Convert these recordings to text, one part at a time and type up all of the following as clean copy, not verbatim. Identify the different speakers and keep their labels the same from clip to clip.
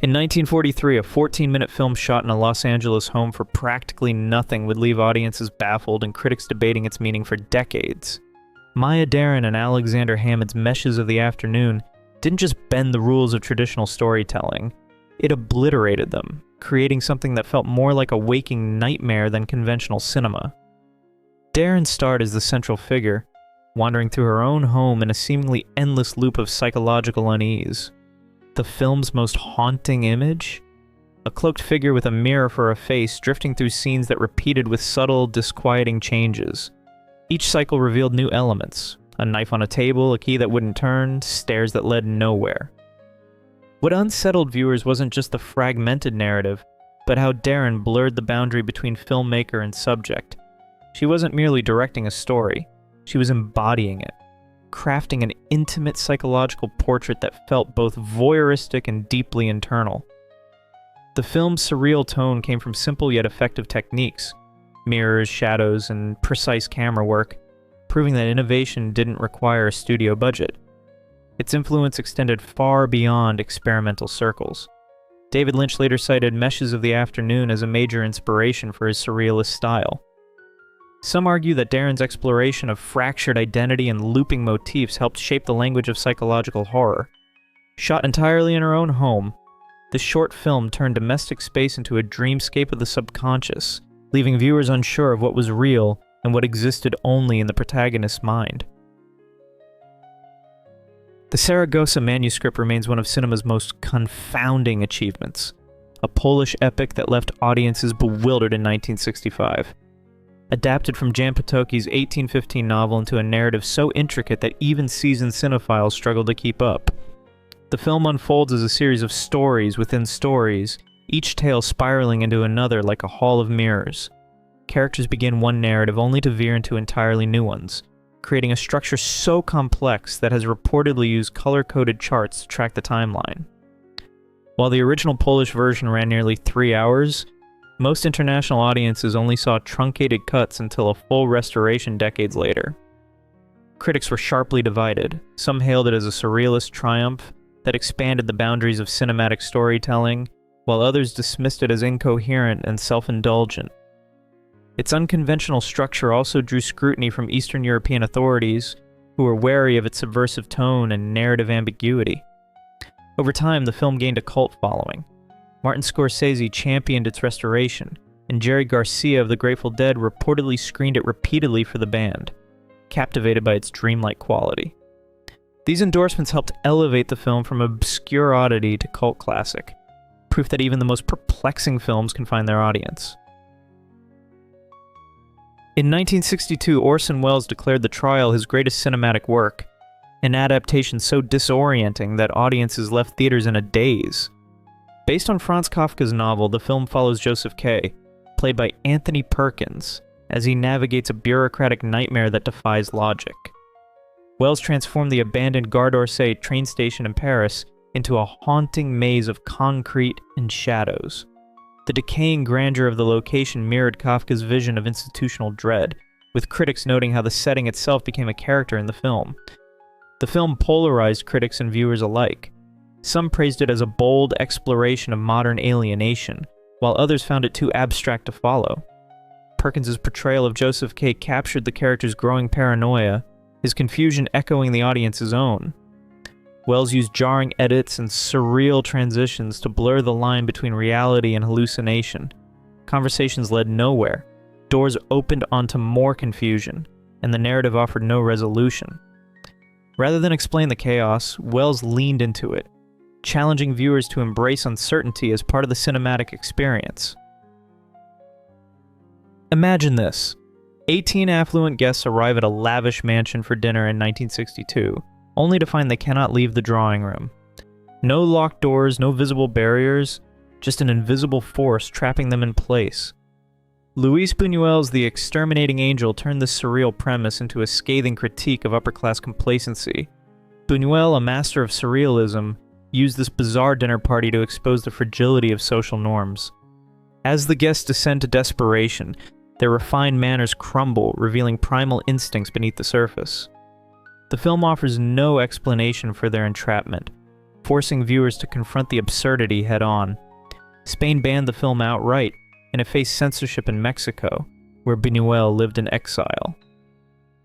Speaker 1: In 1943, a 14-minute film shot in a Los Angeles home for practically nothing would leave audiences baffled and critics debating its meaning for decades. Maya Deren and Alexander Hammond's Meshes of the Afternoon didn't just bend the rules of traditional storytelling, it obliterated them, creating something that felt more like a waking nightmare than conventional cinema. Deren starred as the central figure, wandering through her own home in a seemingly endless loop of psychological unease. The film's most haunting image? A cloaked figure with a mirror for a face drifting through scenes that repeated with subtle, disquieting changes. Each cycle revealed new elements. A knife on a table, a key that wouldn't turn, stairs that led nowhere. What unsettled viewers wasn't just the fragmented narrative, but how Deren blurred the boundary between filmmaker and subject. She wasn't merely directing a story, she was embodying it, crafting an intimate psychological portrait that felt both voyeuristic and deeply internal. The film's surreal tone came from simple yet effective techniques, mirrors, shadows, and precise camera work, proving that innovation didn't require a studio budget. Its influence extended far beyond experimental circles. David Lynch later cited Meshes of the Afternoon as a major inspiration for his surrealist style. Some argue that Deren's exploration of fractured identity and looping motifs helped shape the language of psychological horror. Shot entirely in her own home, the short film turned domestic space into a dreamscape of the subconscious, leaving viewers unsure of what was real and what existed only in the protagonist's mind. The Saragossa manuscript remains one of cinema's most confounding achievements, a Polish epic that left audiences bewildered in 1965. Adapted from Jan Potocki's 1815 novel into a narrative so intricate that even seasoned cinephiles struggled to keep up. The film unfolds as a series of stories within stories, each tale spiraling into another like a hall of mirrors. Characters begin one narrative only to veer into entirely new ones, creating a structure so complex that has reportedly used color-coded charts to track the timeline. While the original Polish version ran nearly 3 hours, most international audiences only saw truncated cuts until a full restoration decades later. Critics were sharply divided. Some hailed it as a surrealist triumph that expanded the boundaries of cinematic storytelling, while others dismissed it as incoherent and self-indulgent. Its unconventional structure also drew scrutiny from Eastern European authorities, who were wary of its subversive tone and narrative ambiguity. Over time, the film gained a cult following. Martin Scorsese championed its restoration, and Jerry Garcia of the Grateful Dead reportedly screened it repeatedly for the band, captivated by its dreamlike quality. These endorsements helped elevate the film from obscure oddity to cult classic, proof that even the most perplexing films can find their audience. In 1962, Orson Welles declared The Trial his greatest cinematic work, an adaptation so disorienting that audiences left theaters in a daze. Based on Franz Kafka's novel, the film follows Joseph K., played by Anthony Perkins, as he navigates a bureaucratic nightmare that defies logic. Welles transformed the abandoned Gare d'Orsay train station in Paris into a haunting maze of concrete and shadows. The decaying grandeur of the location mirrored Kafka's vision of institutional dread, with critics noting how the setting itself became a character in the film. The film polarized critics and viewers alike. Some praised it as a bold exploration of modern alienation, while others found it too abstract to follow. Perkins's portrayal of Joseph K. captured the character's growing paranoia, his confusion echoing the audience's own. Welles used jarring edits and surreal transitions to blur the line between reality and hallucination. Conversations led nowhere, doors opened onto more confusion, and the narrative offered no resolution. Rather than explain the chaos, Welles leaned into it, challenging viewers to embrace uncertainty as part of the cinematic experience. Imagine this. 18 affluent guests arrive at a lavish mansion for dinner in 1962, only to find they cannot leave the drawing room. No locked doors, no visible barriers, just an invisible force trapping them in place. Luis Buñuel's The Exterminating Angel turned this surreal premise into a scathing critique of upper-class complacency. Buñuel, a master of surrealism, used this bizarre dinner party to expose the fragility of social norms. As the guests descend to desperation, their refined manners crumble, revealing primal instincts beneath the surface. The film offers no explanation for their entrapment, forcing viewers to confront the absurdity head-on. Spain banned the film outright, and it faced censorship in Mexico, where Buñuel lived in exile.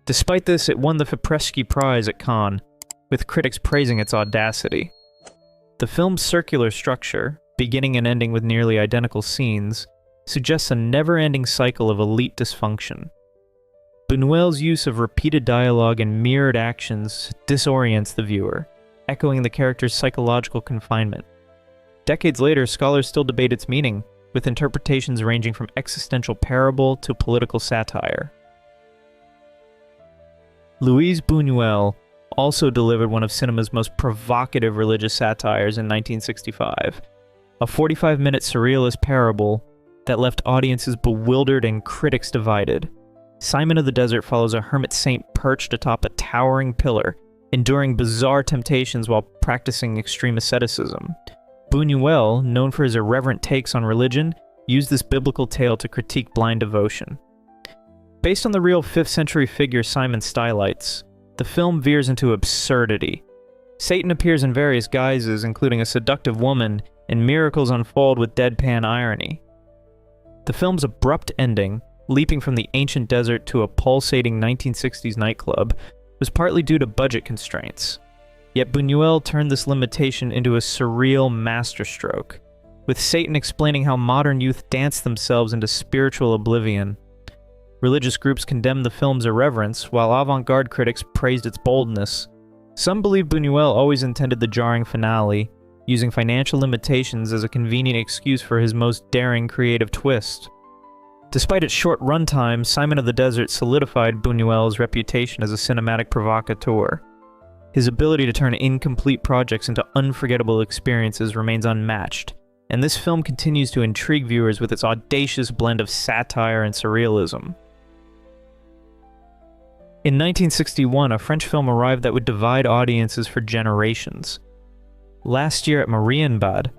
Speaker 1: Despite this, it won the Fipresci Prize at Cannes, with critics praising its audacity. The film's circular structure, beginning and ending with nearly identical scenes, suggests a never-ending cycle of elite dysfunction. Buñuel's use of repeated dialogue and mirrored actions disorients the viewer, echoing the character's psychological confinement. Decades later, scholars still debate its meaning, with interpretations ranging from existential parable to political satire. Luis Buñuel also delivered one of cinema's most provocative religious satires in 1965, a 45-minute surrealist parable that left audiences bewildered and critics divided. Simon of the Desert follows a hermit saint perched atop a towering pillar, enduring bizarre temptations while practicing extreme asceticism. Buñuel, known for his irreverent takes on religion, used this biblical tale to critique blind devotion. Based on the real 5th century figure Simon Stylites, the film veers into absurdity. Satan appears in various guises, including a seductive woman, and miracles unfold with deadpan irony. The film's abrupt ending, leaping from the ancient desert to a pulsating 1960s nightclub, was partly due to budget constraints. Yet Buñuel turned this limitation into a surreal masterstroke, with Satan explaining how modern youth dance themselves into spiritual oblivion. Religious groups condemned the film's irreverence, while avant-garde critics praised its boldness. Some believe Buñuel always intended the jarring finale, using financial limitations as a convenient excuse for his most daring creative twist. Despite its short runtime, Simon of the Desert solidified Buñuel's reputation as a cinematic provocateur. His ability to turn incomplete projects into unforgettable experiences remains unmatched, and this film continues to intrigue viewers with its audacious blend of satire and surrealism. In 1961, a French film arrived that would divide audiences for generations. Last Year at Marienbad,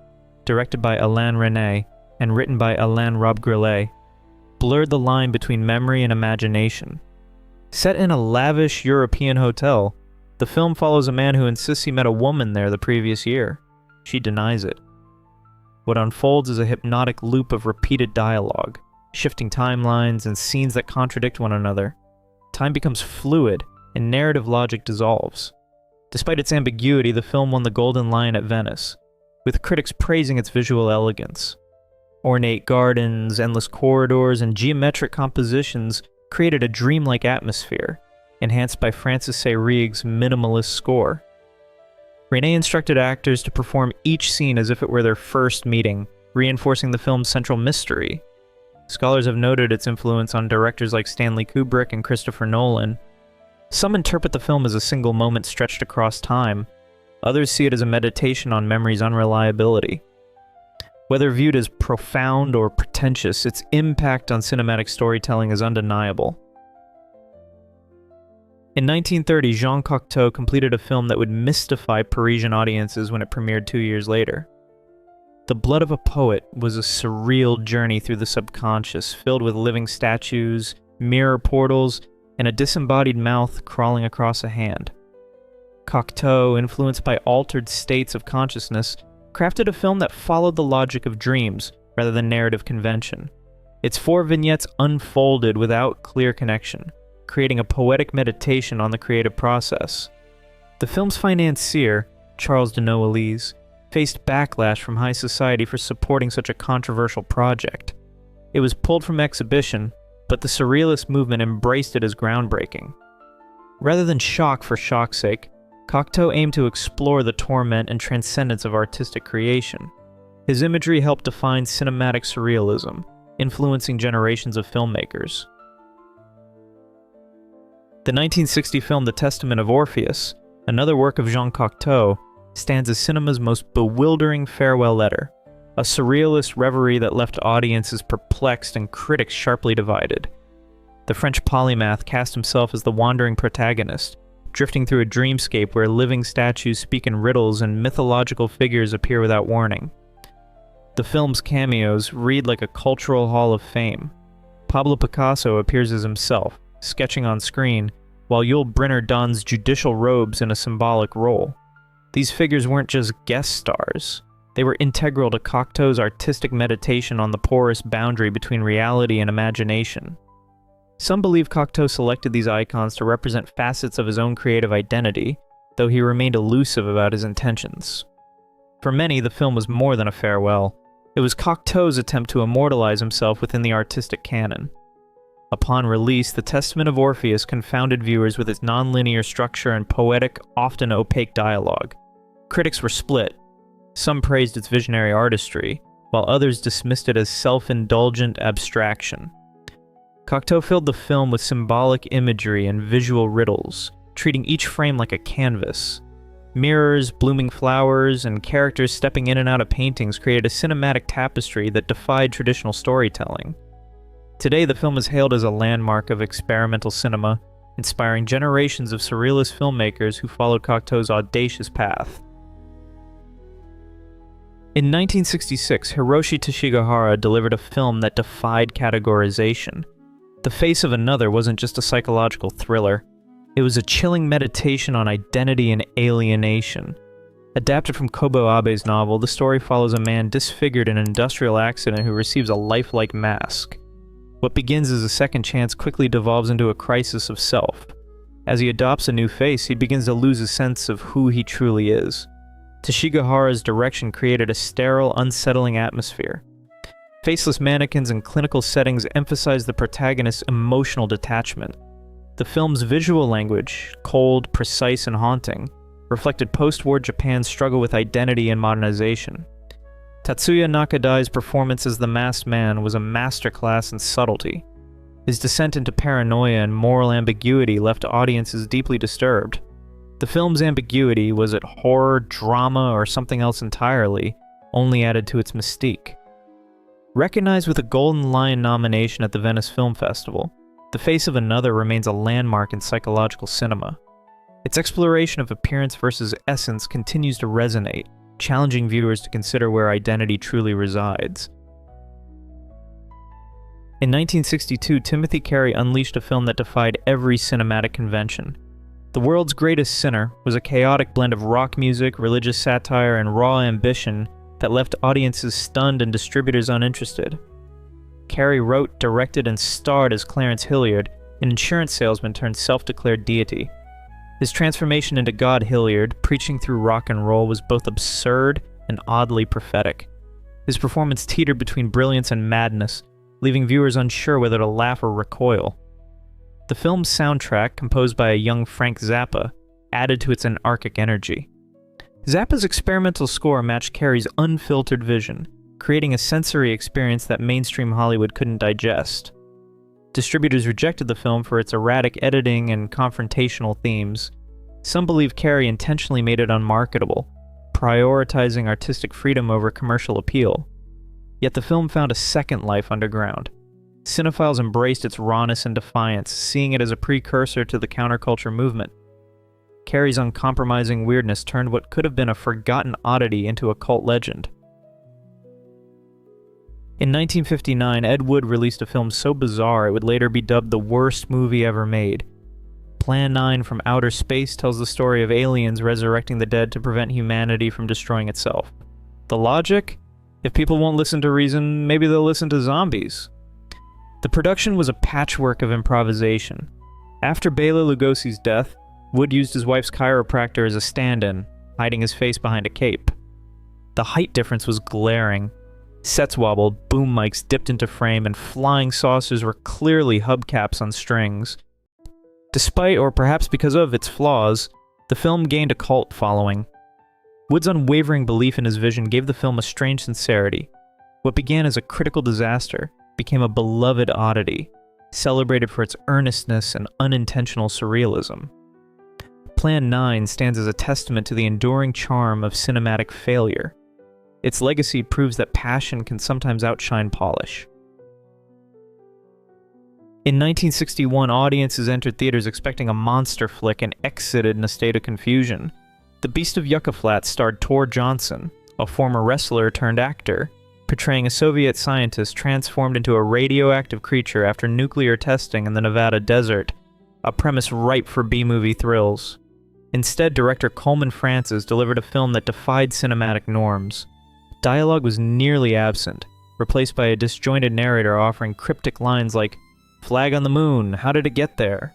Speaker 1: directed by Alain Resnais and written by Alain Robbe-Grillet, blurred the line between memory and imagination. Set in a lavish European hotel, the film follows a man who insists he met a woman there the previous year. She denies it. What unfolds is a hypnotic loop of repeated dialogue, shifting timelines and scenes that contradict one another. Time becomes fluid, and narrative logic dissolves. Despite its ambiguity, the film won the Golden Lion at Venice, with critics praising its visual elegance. Ornate gardens, endless corridors, and geometric compositions created a dreamlike atmosphere, enhanced by Francis Seyrieg's minimalist score. Resnais instructed actors to perform each scene as if it were their first meeting, reinforcing the film's central mystery. Scholars have noted its influence on directors like Stanley Kubrick and Christopher Nolan. Some interpret the film as a single moment stretched across time. Others see it as a meditation on memory's unreliability. Whether viewed as profound or pretentious, its impact on cinematic storytelling is undeniable. In 1930, Jean Cocteau completed a film that would mystify Parisian audiences when it premiered 2 years later. The Blood of a Poet was a surreal journey through the subconscious, filled with living statues, mirror portals, and a disembodied mouth crawling across a hand. Cocteau, influenced by altered states of consciousness, crafted a film that followed the logic of dreams rather than narrative convention. Its 4 vignettes unfolded without clear connection, creating a poetic meditation on the creative process. The film's financier, Charles de Noailles, faced backlash from high society for supporting such a controversial project. It was pulled from exhibition, but the surrealist movement embraced it as groundbreaking. Rather than shock for shock's sake, Cocteau aimed to explore the torment and transcendence of artistic creation. His imagery helped define cinematic surrealism, influencing generations of filmmakers. The 1960 film The Testament of Orpheus, another work of Jean Cocteau, stands as cinema's most bewildering farewell letter, a surrealist reverie that left audiences perplexed and critics sharply divided. The French polymath cast himself as the wandering protagonist, drifting through a dreamscape where living statues speak in riddles and mythological figures appear without warning. The film's cameos read like a cultural hall of fame. Pablo Picasso appears as himself, sketching on screen, while Yul Brynner dons judicial robes in a symbolic role. These figures weren't just guest stars. They were integral to Cocteau's artistic meditation on the porous boundary between reality and imagination. Some believe Cocteau selected these icons to represent facets of his own creative identity, though he remained elusive about his intentions. For many, the film was more than a farewell. It was Cocteau's attempt to immortalize himself within the artistic canon. Upon release, The Testament of Orpheus confounded viewers with its nonlinear structure and poetic, often opaque dialogue. Critics were split. Some praised its visionary artistry, while others dismissed it as self-indulgent abstraction. Cocteau filled the film with symbolic imagery and visual riddles, treating each frame like a canvas. Mirrors, blooming flowers, and characters stepping in and out of paintings created a cinematic tapestry that defied traditional storytelling. Today, the film is hailed as a landmark of experimental cinema, inspiring generations of surrealist filmmakers who followed Cocteau's audacious path. In 1966, Hiroshi Teshigahara delivered a film that defied categorization. The Face of Another wasn't just a psychological thriller. It was a chilling meditation on identity and alienation. Adapted from Kobo Abe's novel, the story follows a man disfigured in an industrial accident who receives a lifelike mask. What begins as a second chance quickly devolves into a crisis of self. As he adopts a new face, he begins to lose a sense of who he truly is. Teshigahara's direction created a sterile, unsettling atmosphere. Faceless mannequins and clinical settings emphasize the protagonist's emotional detachment. The film's visual language, cold, precise, and haunting, reflected post-war Japan's struggle with identity and modernization. Tatsuya Nakadai's performance as the masked man was a masterclass in subtlety. His descent into paranoia and moral ambiguity left audiences deeply disturbed. The film's ambiguity, was it horror, drama, or something else entirely, only added to its mystique. Recognized with a Golden Lion nomination at the Venice Film Festival, The Face of Another remains a landmark in psychological cinema. Its exploration of appearance versus essence continues to resonate, challenging viewers to consider where identity truly resides. In 1962, Timothy Carey unleashed a film that defied every cinematic convention. The World's Greatest Sinner was a chaotic blend of rock music, religious satire, and raw ambition that left audiences stunned and distributors uninterested. Carey wrote, directed, and starred as Clarence Hilliard, an insurance salesman turned self-declared deity. His transformation into God Hilliard, preaching through rock and roll, was both absurd and oddly prophetic. His performance teetered between brilliance and madness, leaving viewers unsure whether to laugh or recoil. The film's soundtrack, composed by a young Frank Zappa, added to its anarchic energy. Zappa's experimental score matched Carey's unfiltered vision, creating a sensory experience that mainstream Hollywood couldn't digest. Distributors rejected the film for its erratic editing and confrontational themes. Some believe Carey intentionally made it unmarketable, prioritizing artistic freedom over commercial appeal. Yet the film found a second life underground. Cinephiles embraced its rawness and defiance, seeing it as a precursor to the counterculture movement. Carey's uncompromising weirdness turned what could have been a forgotten oddity into a cult legend. In 1959, Ed Wood released a film so bizarre it would later be dubbed the worst movie ever made. Plan 9 from Outer Space tells the story of aliens resurrecting the dead to prevent humanity from destroying itself. The logic? If people won't listen to reason, maybe they'll listen to zombies. The production was a patchwork of improvisation. After Bela Lugosi's death, Wood used his wife's chiropractor as a stand-in, hiding his face behind a cape. The height difference was glaring. Sets wobbled, boom mics dipped into frame, and flying saucers were clearly hubcaps on strings. Despite, or perhaps because of, its flaws, the film gained a cult following. Wood's unwavering belief in his vision gave the film a strange sincerity. What began as a critical disaster became a beloved oddity, celebrated for its earnestness and unintentional surrealism. Plan 9 stands as a testament to the enduring charm of cinematic failure. Its legacy proves that passion can sometimes outshine polish. In 1961, audiences entered theaters expecting a monster flick and exited in a state of confusion. The Beast of Yucca Flats starred Tor Johnson, a former wrestler turned actor, portraying a Soviet scientist transformed into a radioactive creature after nuclear testing in the Nevada desert, a premise ripe for B-movie thrills. Instead, director Coleman Francis delivered a film that defied cinematic norms. Dialogue was nearly absent, replaced by a disjointed narrator offering cryptic lines like, "Flag on the moon, how did it get there?"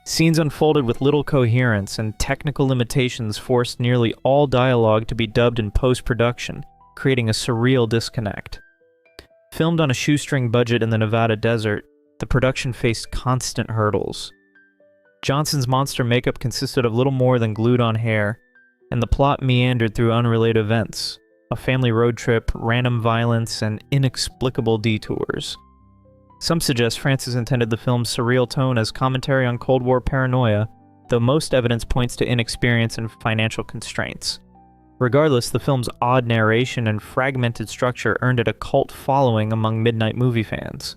Speaker 1: Scenes unfolded with little coherence, and technical limitations forced nearly all dialogue to be dubbed in post-production, creating a surreal disconnect. Filmed on a shoestring budget in the Nevada desert, the production faced constant hurdles. Johnson's monster makeup consisted of little more than glued-on hair, and the plot meandered through unrelated events, a family road trip, random violence, and inexplicable detours. Some suggest Francis intended the film's surreal tone as commentary on Cold War paranoia, though most evidence points to inexperience and financial constraints. Regardless, the film's odd narration and fragmented structure earned it a cult following among midnight movie fans.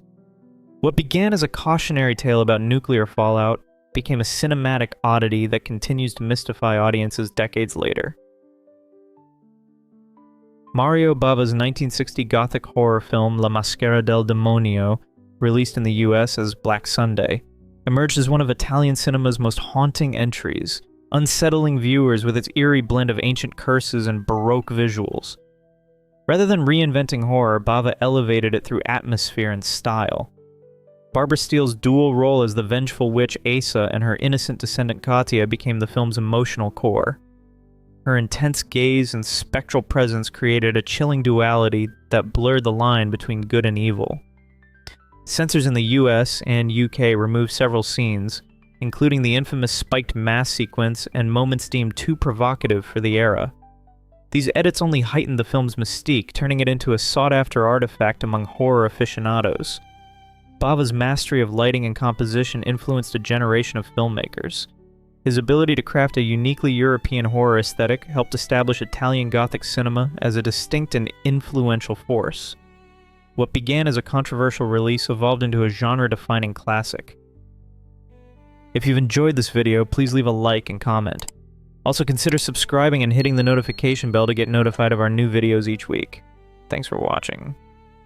Speaker 1: What began as a cautionary tale about nuclear fallout became a cinematic oddity that continues to mystify audiences decades later. Mario Bava's 1960 gothic horror film La Maschera del Demonio, released in the US as Black Sunday, emerged as one of Italian cinema's most haunting entries, unsettling viewers with its eerie blend of ancient curses and Baroque visuals. Rather than reinventing horror, Bava elevated it through atmosphere and style. Barbara Steele's dual role as the vengeful witch Asa and her innocent descendant Katia became the film's emotional core. Her intense gaze and spectral presence created a chilling duality that blurred the line between good and evil. Censors in the US and UK removed several scenes, including the infamous spiked mass sequence and moments deemed too provocative for the era. These edits only heightened the film's mystique, turning it into a sought-after artifact among horror aficionados. Bava's mastery of lighting and composition influenced a generation of filmmakers. His ability to craft a uniquely European horror aesthetic helped establish Italian Gothic cinema as a distinct and influential force. What began as a controversial release evolved into a genre-defining classic. If you've enjoyed this video, please leave a like and comment. Also consider subscribing and hitting the notification bell to get notified of our new videos each week. Thanks for watching.